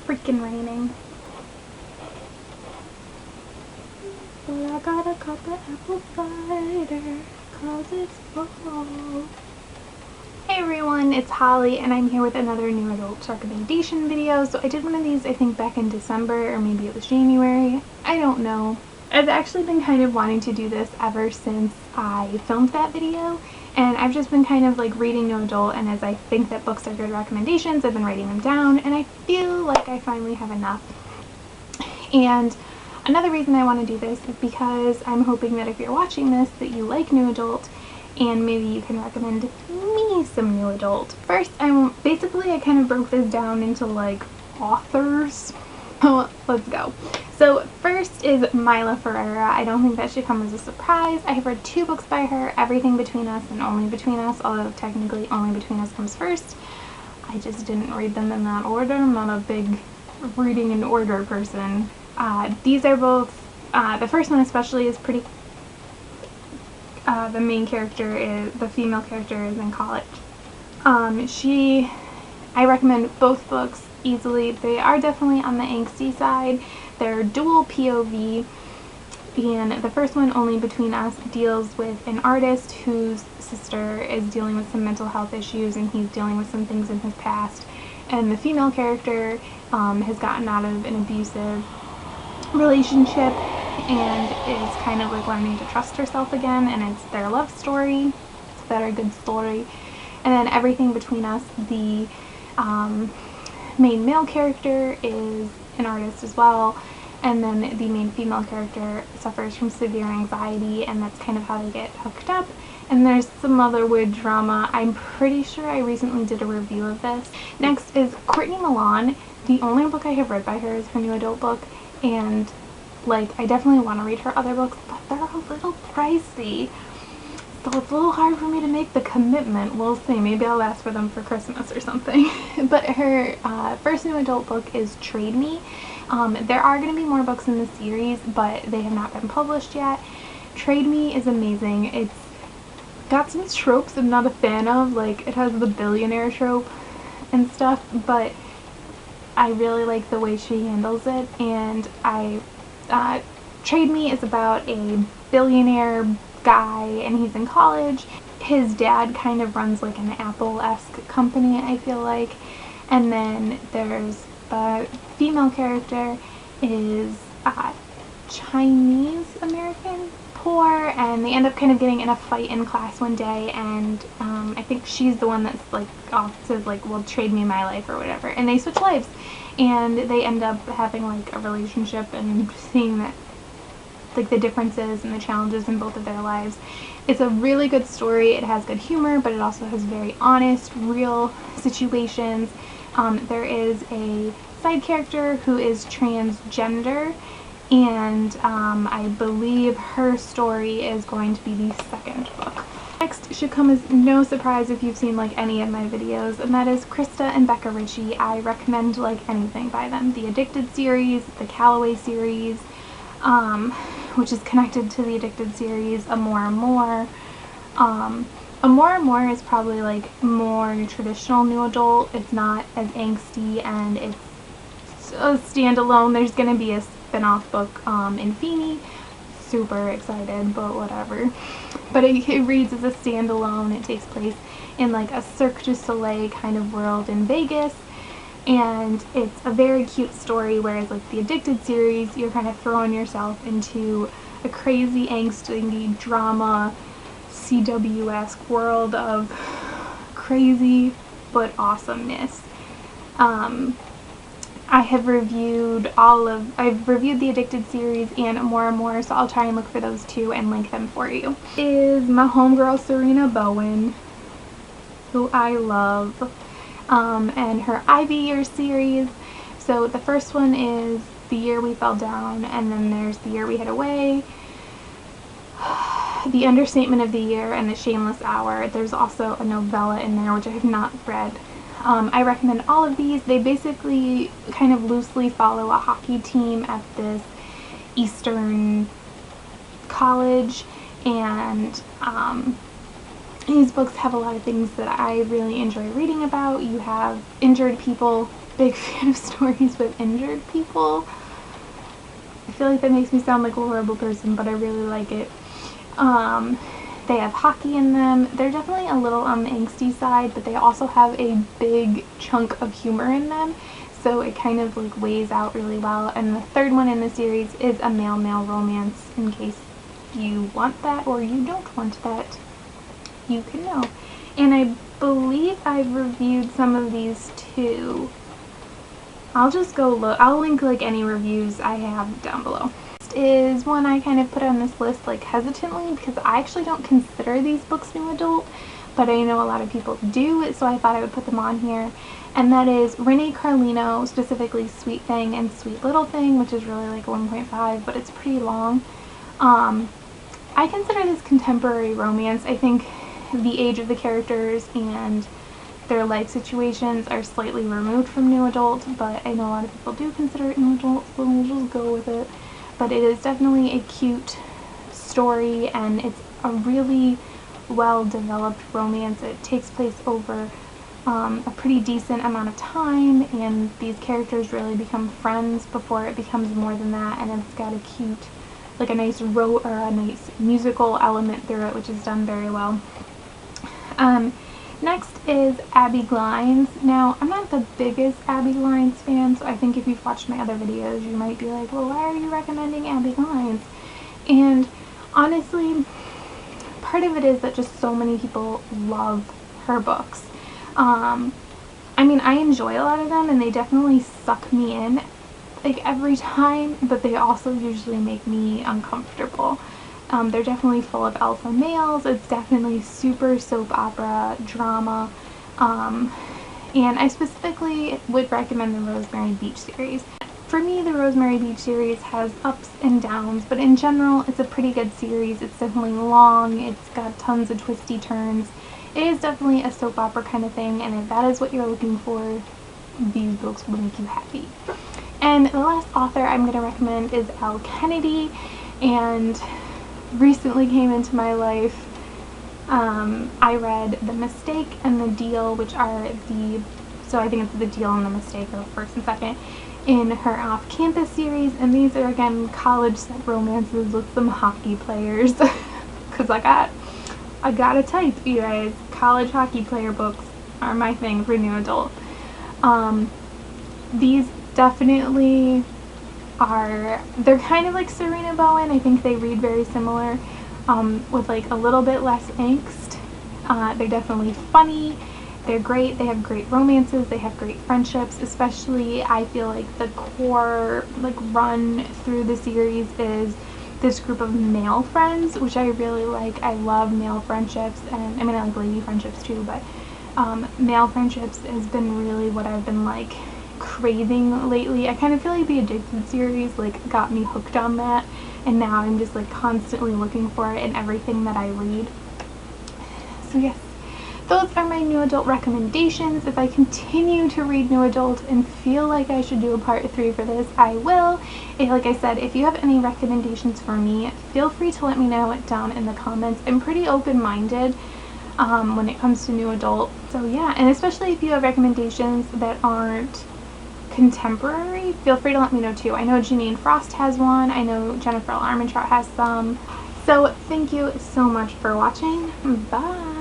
freaking raining. Well, I got a cup of apple cider, 'cause it's fall. Hey everyone, it's Holly and I'm here with another new adult recommendation video. So I did one of these I think back in December, or maybe it was January. I don't know. I've actually been kind of wanting to do this ever since I filmed that video, and I've just been kind of like reading new adult, and as I think that books are good recommendations, I've been writing them down, and I feel like I finally have enough. And another reason I want to do this is because I'm hoping that if you're watching this that you like new adult, and maybe you can recommend me some new adult. First, I kind of broke this down into like authors. So let's go. So first is Laferrara. I don't think that should come as a surprise. I have read 2 books by her, Everything Between Us and Only Between Us, although technically Only Between Us comes first. I just didn't read them in that order. I'm not a big reading in order person. These are both, the first one especially is pretty, the main character is, the female character is in college. I recommend both books easily. They are definitely on the angsty side. They're dual POV, and the first one, Only Between Us, deals with an artist whose sister is dealing with some mental health issues and he's dealing with some things in his past, and the female character has gotten out of an abusive relationship and is kind of like learning to trust herself again, and it's their love story. It's a very good story. And then Everything Between Us, the main male character is an artist as well, and then the main female character suffers from severe anxiety, and that's kind of how they get hooked up. And there's some other weird drama. I'm pretty sure I recently did a review of this. Next is Courtney Milan. The only book I have read by her is her new adult book, and like I definitely want to read her other books, but they're a little pricey, so it's a little hard for me to make the commitment. We'll see. Maybe I'll ask for them for Christmas or something. But her first new adult book is Trade Me. There are going to be more books in the series, but they have not been published yet. Trade Me is amazing. It's got some tropes I'm not a fan of, like it has the billionaire trope and stuff, but I really like the way she handles it. And Trade Me is about a billionaire guy, and he's in college. His dad kind of runs like an Apple-esque company, I feel like. And then there's the female character is Chinese American, poor, and they end up kind of getting in a fight in class one day, and I think she's the one that's like says like, well, trade me my life or whatever, and they switch lives, and they end up having like a relationship and seeing that like the differences and the challenges in both of their lives. It's a really good story. It has good humor, but it also has very honest, real situations. There is a side character who is transgender, and I believe her story is going to be the second book. Next should come as no surprise if you've seen like any of my videos, and that is Krista and Becca Ritchie. I recommend like anything by them. The Addicted series, the Calloway series, which is connected to the Addicted series, A More and More. A More and More is probably like more traditional new adult. It's not as angsty, and it's a standalone. There's going to be a spin-off book in Feeney. Super excited, but whatever. But it reads as a standalone. It takes place in like a Cirque du Soleil kind of world in Vegas, and it's a very cute story, whereas like the Addicted series, you're kind of throwing yourself into a crazy angsty drama CW-esque world of crazy but awesomeness. I've reviewed the Addicted series and More and More, so I'll try and look for those two and link them for you. Is my homegirl Serena Bowen, who I love, and her Ivy Year series. So the first one is The Year We Fell Down, and then there's The Year We Hid Away, The Understatement of the Year, and The Shameless Hour. There's also a novella in there which I have not read. I recommend all of these. They basically kind of loosely follow a hockey team at this Eastern college, and these books have a lot of things that I really enjoy reading about. You have injured people big fan of stories with injured people. I feel like that makes me sound like a horrible person, but I really like it. They have hockey in them. They're definitely a little on the angsty side, but they also have a big chunk of humor in them, so it kind of like weighs out really well. And the third one in the series is a male-male romance, in case you want that or you don't want that, you can know. And I believe I've reviewed some of these too. I'll just go look. I'll link like any reviews I have down below. Next is one I kind of put on this list like hesitantly because I actually don't consider these books new adult, but I know a lot of people do, so I thought I would put them on here. And that is Renee Carlino, specifically Sweet Thing and Sweet Little Thing, which is really like 1.5, but it's pretty long. I consider this contemporary romance. I think the age of the characters and their life situations are slightly removed from new adult, but I know a lot of people do consider it new adult, so we'll just go with it. But it is definitely a cute story, and it's a really well developed romance. It takes place over a pretty decent amount of time, and these characters really become friends before it becomes more than that, and it's got a cute, like a nice musical element through it, which is done very well. Next is Abbi Glines. Now, I'm not the biggest Abbi Glines fan, so I think if you've watched my other videos, you might be like, well, why are you recommending Abbi Glines? And honestly, part of it is that just so many people love her books. I mean, I enjoy a lot of them, and they definitely suck me in like every time, but they also usually make me uncomfortable. They're definitely full of alpha males. It's definitely super soap opera drama, and I specifically would recommend the Rosemary Beach series. For me, the Rosemary Beach series has ups and downs, but in general, it's a pretty good series. It's definitely long. It's got tons of twisty turns. It is definitely a soap opera kind of thing, and if that is what you're looking for, these books will make you happy. And the last author I'm going to recommend is Elle Kennedy, and recently came into my life. I read The Mistake and The Deal, which are so I think it's The Deal and The Mistake are first and second in her off-campus series, and these are again college set romances with some hockey players because I got a type, you guys. College hockey player books are my thing for new adult. These definitely they're kind of like Serena Bowen. I think they read very similar, with like a little bit less angst. They're definitely funny. They're great. They have great romances. They have great friendships. Especially, I feel like the core like run through the series is this group of male friends, which I really like. I love male friendships, and I mean I like lady friendships too, but male friendships has been really what I've been like craving lately. I kind of feel like the Addicted series like got me hooked on that, and now I'm just like constantly looking for it in everything that I read. So yes, those are my new adult recommendations. If I continue to read new adult and feel like I should do a part 3 for this, I will. Like I said, if you have any recommendations for me, feel free to let me know it down in the comments. I'm pretty open-minded when it comes to new adult. So yeah, and especially if you have recommendations that aren't contemporary, feel free to let me know too. I know Janine Frost has one. I know Jennifer Armentrout has some. So thank you so much for watching. Bye!